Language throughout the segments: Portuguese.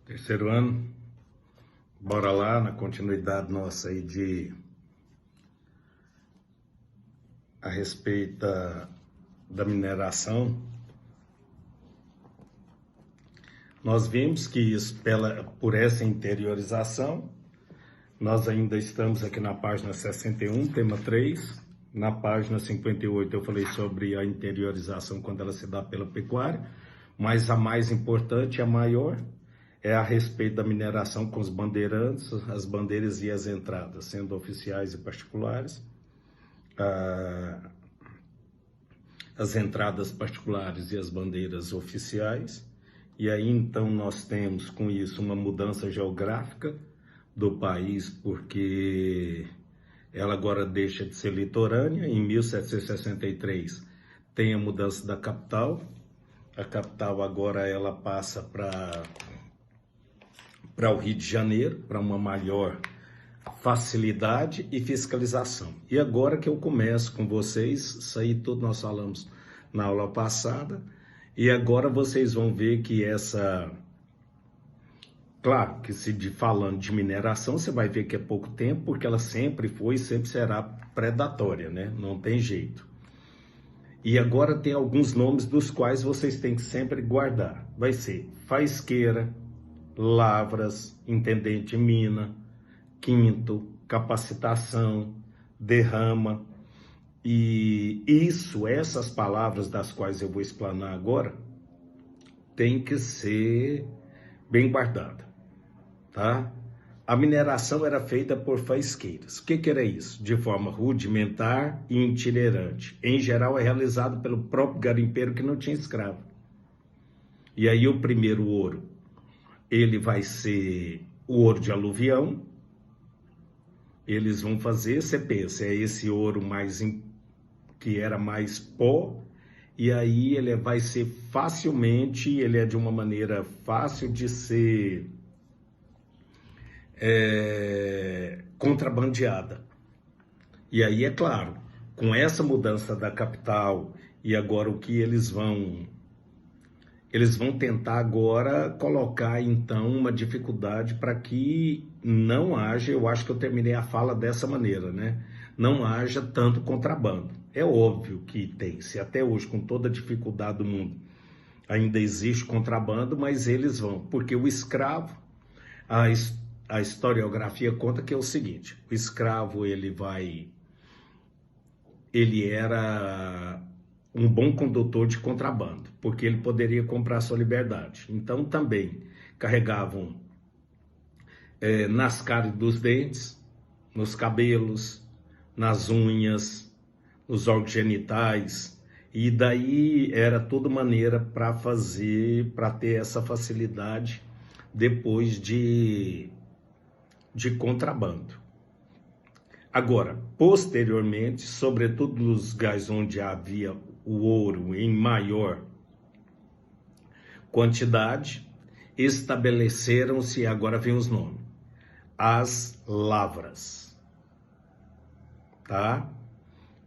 Terceiro ano, bora lá na continuidade nossa aí a respeito da mineração. Nós vimos que isso, por essa interiorização, nós ainda estamos aqui na página 61, tema 3. Na página 58 eu falei sobre a interiorização quando ela se dá pela pecuária, mas a mais importante, a maior, é a respeito da mineração com os bandeirantes, as bandeiras e as entradas, sendo oficiais e particulares. As entradas particulares e as bandeiras oficiais. E aí então nós temos com isso uma mudança geográfica do país, porque ela agora deixa de ser litorânea. Em 1763 tem a mudança da capital. A capital agora ela passa para o Rio de Janeiro, para uma maior facilidade e fiscalização. E agora que eu começo com vocês, isso aí tudo nós falamos na aula passada, e agora vocês vão ver que claro que falando de mineração, você vai ver que é pouco tempo, porque ela sempre foi e sempre será predatória, né? Não tem jeito. E agora tem alguns nomes dos quais vocês têm que sempre guardar. Vai ser faisqueira, lavras, intendente de mina, quinto, capacitação, derrama. E essas palavras das quais eu vou explanar agora, tem que ser bem guardada, tá? A mineração era feita por faisqueiras. O que era isso? De forma rudimentar e itinerante. Em geral é realizado pelo próprio garimpeiro que não tinha escravo. E aí o primeiro ouro, ele vai ser o ouro de aluvião. Eles vão fazer, você pensa, é esse ouro que era mais pó, e aí ele vai ser facilmente, ele é de uma maneira fácil de ser contrabandeada. E aí, é claro, com essa mudança da capital, e agora o que eles vão tentar agora colocar, então, uma dificuldade para que não haja, eu acho que eu terminei a fala dessa maneira, né? Não haja tanto contrabando. É óbvio que tem, se até hoje, com toda a dificuldade do mundo, ainda existe contrabando, mas eles vão, porque o escravo, a historiografia conta que é o seguinte: o escravo, ele era um bom condutor de contrabando, porque ele poderia comprar sua liberdade. Então também carregavam nas cáries dos dentes, nos cabelos, nas unhas, nos órgãos genitais, e daí era toda maneira para ter essa facilidade depois de contrabando. Agora, posteriormente, sobretudo nos lugares onde havia o ouro em maior quantidade, estabeleceram-se, agora vem os nomes, as lavras, tá?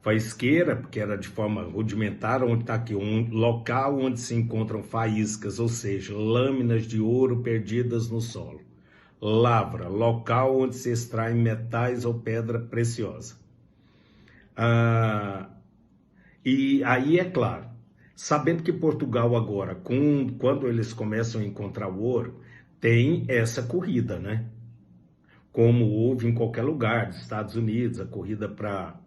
Faisqueira, porque era de forma rudimentar, onde está aqui, um local onde se encontram faíscas, ou seja, lâminas de ouro perdidas no solo. Lavra, local onde se extraem metais ou pedra preciosa. E aí, é claro, sabendo que Portugal agora, quando eles começam a encontrar o ouro, tem essa corrida, né? Como houve em qualquer lugar dos Estados Unidos, a corrida para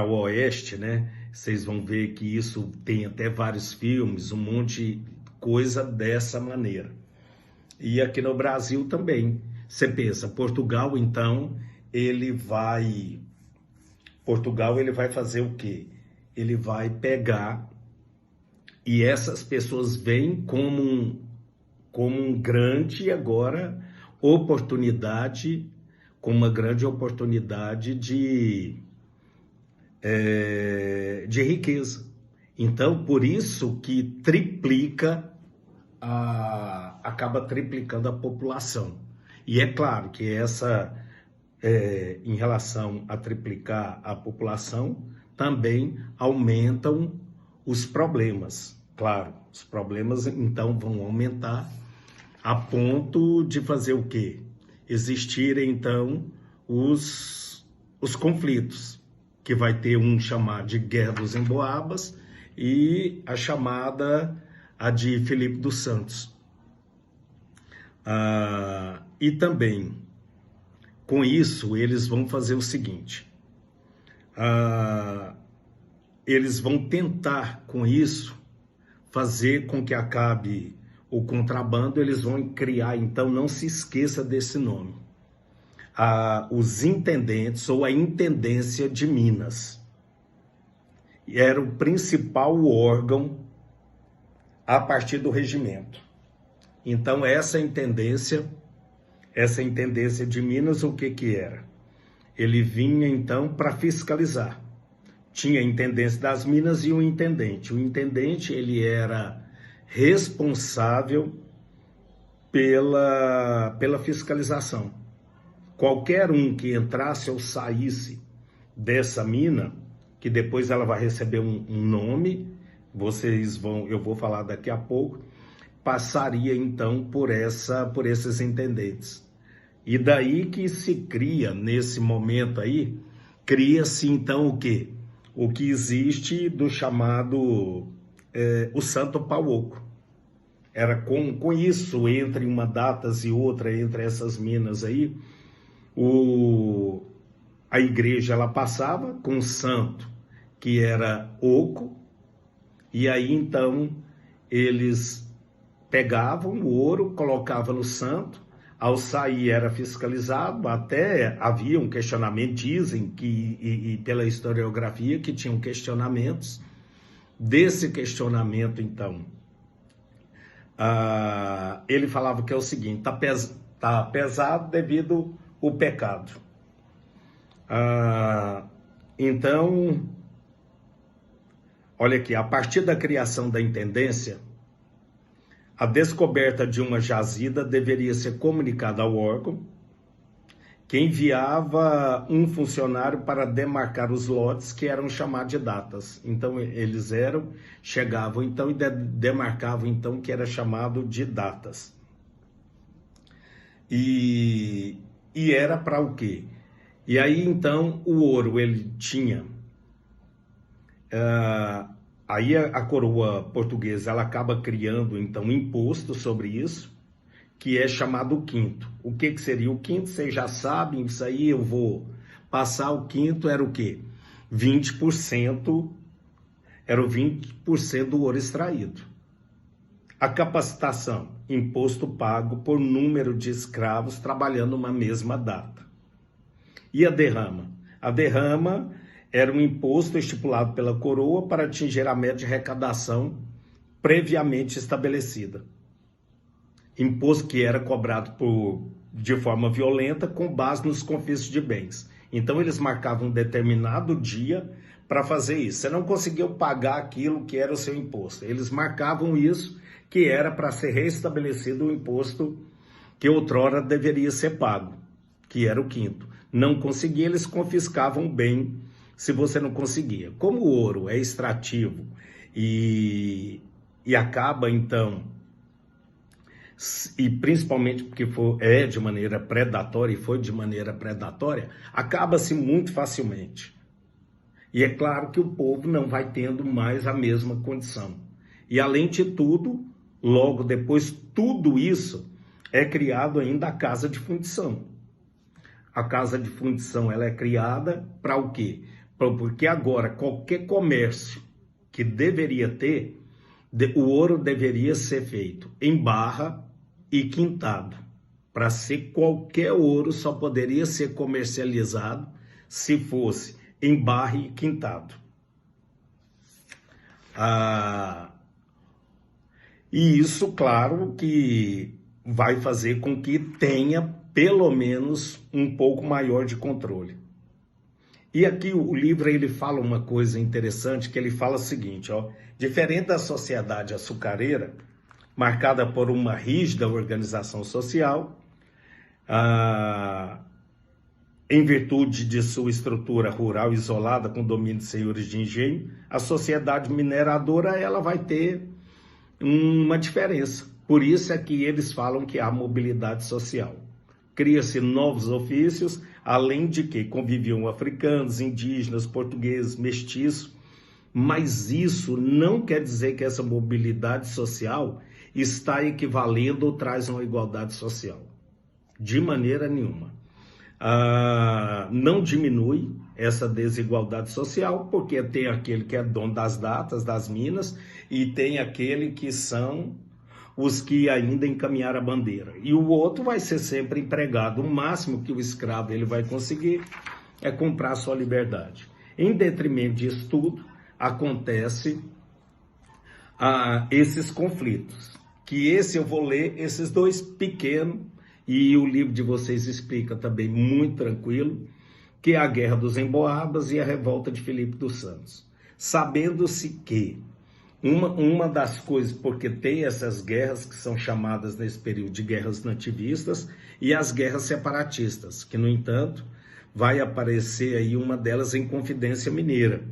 o oeste, né? Vocês vão ver que isso tem até vários filmes, um monte de coisa dessa maneira. E aqui no Brasil também. Você pensa, Portugal, então, ele vai fazer o quê? Ele vai pegar, e essas pessoas veem como um grande agora oportunidade, como uma grande oportunidade de riqueza. Então, por isso que acaba triplicando a população. E é claro que em relação a triplicar a população, também aumentam os problemas. Claro, os problemas então vão aumentar, a ponto de fazer o quê? Existirem, então, os conflitos, que vai ter um chamado de Guerra dos Emboabas e a chamada a de Filipe dos Santos. E também, com isso, eles vão fazer o seguinte, eles vão tentar, com isso, fazer com que acabe o contrabando. Eles vão criar, então, não se esqueça desse nome, os intendentes ou a Intendência de Minas. Era o principal órgão a partir do regimento. Então, essa intendência de Minas, o que era? Ele vinha, então, para fiscalizar. Tinha a Intendência das Minas e o intendente. O intendente, ele era responsável pela fiscalização. Qualquer um que entrasse ou saísse dessa mina, que depois ela vai receber um nome, eu vou falar daqui a pouco, passaria então por esses intendentes. E daí que se cria, nesse momento aí, cria-se então o quê? O que existe do chamado o Santo Pauoco. Era com isso, entre uma data e outra, entre essas minas aí, a igreja ela passava com o santo, que era oco, e aí então eles pegavam o ouro, colocavam no santo, ao sair era fiscalizado. Até havia um questionamento, dizem que, e pela historiografia, que tinham questionamentos. Desse questionamento, então, ele falava que é o seguinte: tá pesado devido ao pecado. Então, olha aqui, a partir da criação da intendência, a descoberta de uma jazida deveria ser comunicada ao órgão, que enviava um funcionário para demarcar os lotes, que eram chamados de datas. Então, eles chegavam então e demarcavam então, que era chamado de datas. E era para o quê? E aí, então, o ouro, ele tinha... aí a coroa portuguesa, ela acaba criando, então, um imposto sobre isso, que é chamado quinto. O que seria o quinto? Vocês já sabem, isso aí eu vou passar. O quinto era o quê? 20%, era o 20% do ouro extraído. A capacitação, imposto pago por número de escravos trabalhando numa mesma data. E a derrama? A derrama era um imposto estipulado pela coroa para atingir a meta de arrecadação previamente estabelecida. Imposto que era cobrado de forma violenta com base nos confiscos de bens. Então eles marcavam um determinado dia para fazer isso. Você não conseguiu pagar aquilo que era o seu imposto. Eles marcavam isso, que era para ser restabelecido o imposto que outrora deveria ser pago, que era o quinto. Não conseguia, eles confiscavam bem se você não conseguia. Como o ouro é extrativo e acaba então, e principalmente porque é de maneira predatória, e foi de maneira predatória, acaba-se muito facilmente. E é claro que o povo não vai tendo mais a mesma condição. E além de tudo, logo depois, tudo isso é criado ainda a casa de fundição. A casa de fundição, ela é criada para o quê? Porque agora qualquer comércio que deveria ter, o ouro deveria ser feito em barra e quintado. Para ser qualquer ouro, só poderia ser comercializado se fosse em barra e quintado. E isso, claro, que vai fazer com que tenha pelo menos um pouco maior de controle. E aqui o livro ele fala uma coisa interessante, que ele fala o seguinte, diferente da sociedade açucareira, marcada por uma rígida organização social, em virtude de sua estrutura rural isolada com domínio de senhores de engenho, a sociedade mineradora ela vai ter uma diferença. Por isso é que eles falam que há mobilidade social. Cria-se novos ofícios, além de que conviviam africanos, indígenas, portugueses, mestiços, mas isso não quer dizer que essa mobilidade social está equivalendo ou traz uma igualdade social. De maneira nenhuma. Não diminui essa desigualdade social, porque tem aquele que é dono das datas, das minas, e tem aquele que são os que ainda encaminharam a bandeira. E o outro vai ser sempre empregado. O máximo que o escravo ele vai conseguir é comprar sua liberdade. Em detrimento disso tudo, acontece esses conflitos. Que esse eu vou ler, esses dois pequenos, e o livro de vocês explica também muito tranquilo, que é a Guerra dos Emboabas e a Revolta de Filipe dos Santos. Sabendo-se que uma das coisas, porque tem essas guerras que são chamadas nesse período de guerras nativistas e as guerras separatistas, que no entanto vai aparecer aí uma delas em Confidência Mineira.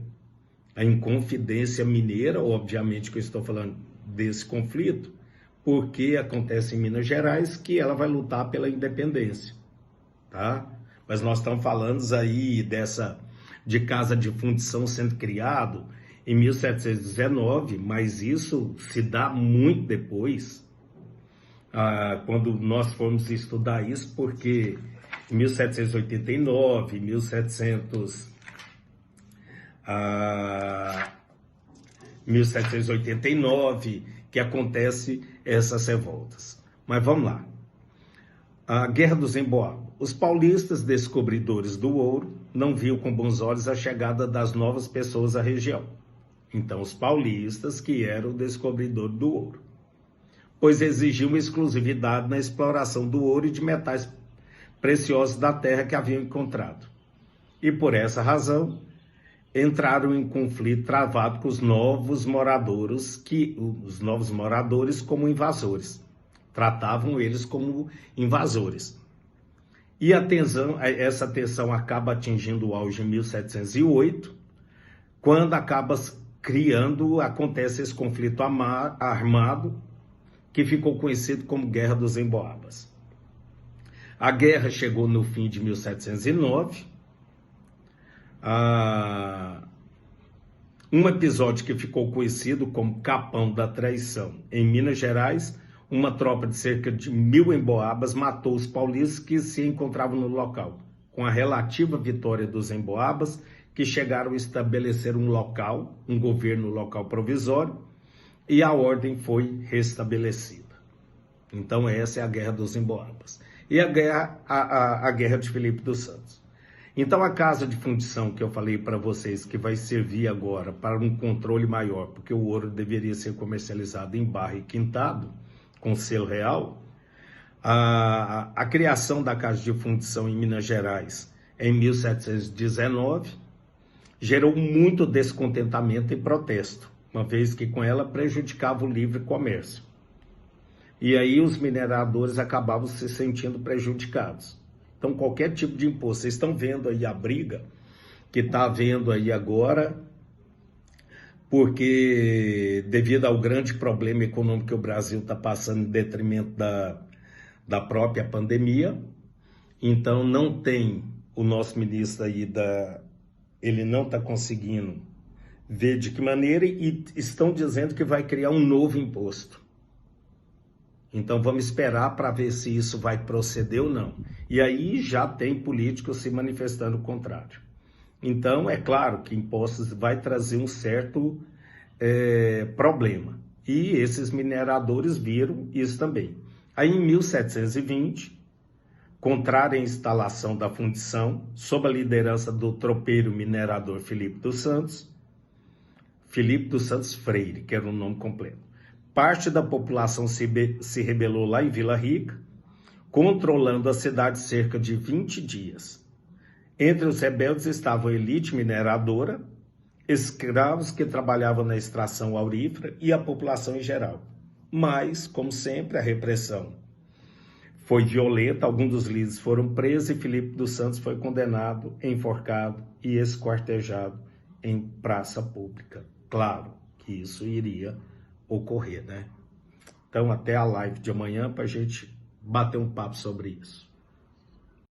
A Inconfidência Mineira, obviamente que eu estou falando desse conflito, porque acontece em Minas Gerais, que ela vai lutar pela independência, tá? Mas nós estamos falando aí de casa de fundição sendo criado em 1719, mas isso se dá muito depois, quando nós formos estudar isso, porque em 1789, 1789, que acontece essas revoltas. Mas vamos lá. A Guerra dos Emboabas. Os paulistas, descobridores do ouro, não viam com bons olhos a chegada das novas pessoas à região. Então, os paulistas, que eram o descobridor do ouro, pois exigiam exclusividade na exploração do ouro e de metais preciosos da terra que haviam encontrado. E por essa razão, entraram em conflito travado com os novos moradores como invasores. Tratavam eles como invasores. E essa tensão acaba atingindo o auge em 1708, quando acontece esse conflito armado, que ficou conhecido como Guerra dos Emboabas. A guerra chegou no fim de 1709, um episódio que ficou conhecido como Capão da Traição. Em Minas Gerais, uma tropa de cerca de 1000 emboabas matou os paulistas que se encontravam no local. Com a relativa vitória dos emboabas, que chegaram a estabelecer um governo local provisório, e a ordem foi restabelecida. Então essa é a Guerra dos Emboabas. E a Guerra de Filipe dos Santos. Então a casa de fundição que eu falei para vocês, que vai servir agora para um controle maior, porque o ouro deveria ser comercializado em barra e quintado, com selo real, a criação da casa de fundição em Minas Gerais em 1719 gerou muito descontentamento e protesto, uma vez que com ela prejudicava o livre comércio. E aí os mineradores acabavam se sentindo prejudicados. Então qualquer tipo de imposto, vocês estão vendo aí a briga que está havendo aí agora, porque devido ao grande problema econômico que o Brasil está passando em detrimento da própria pandemia, então não tem o nosso ministro aí ele não está conseguindo ver de que maneira e estão dizendo que vai criar um novo imposto. Então vamos esperar para ver se isso vai proceder ou não. E aí já tem políticos se manifestando o contrário. Então é claro que impostos vai trazer um certo problema. E esses mineradores viram isso também. Aí em 1720, contrário à instalação da fundição, sob a liderança do tropeiro minerador Filipe dos Santos Freire, que era o nome completo, parte da população se rebelou lá em Vila Rica, controlando a cidade cerca de 20 dias. Entre os rebeldes estavam a elite mineradora, escravos que trabalhavam na extração aurífera e a população em geral. Mas, como sempre, a repressão foi violenta, alguns dos líderes foram presos e Filipe dos Santos foi condenado, enforcado e esquartejado em praça pública. Claro que isso iria ocorrer, né? Então, até a live de amanhã para a gente bater um papo sobre isso.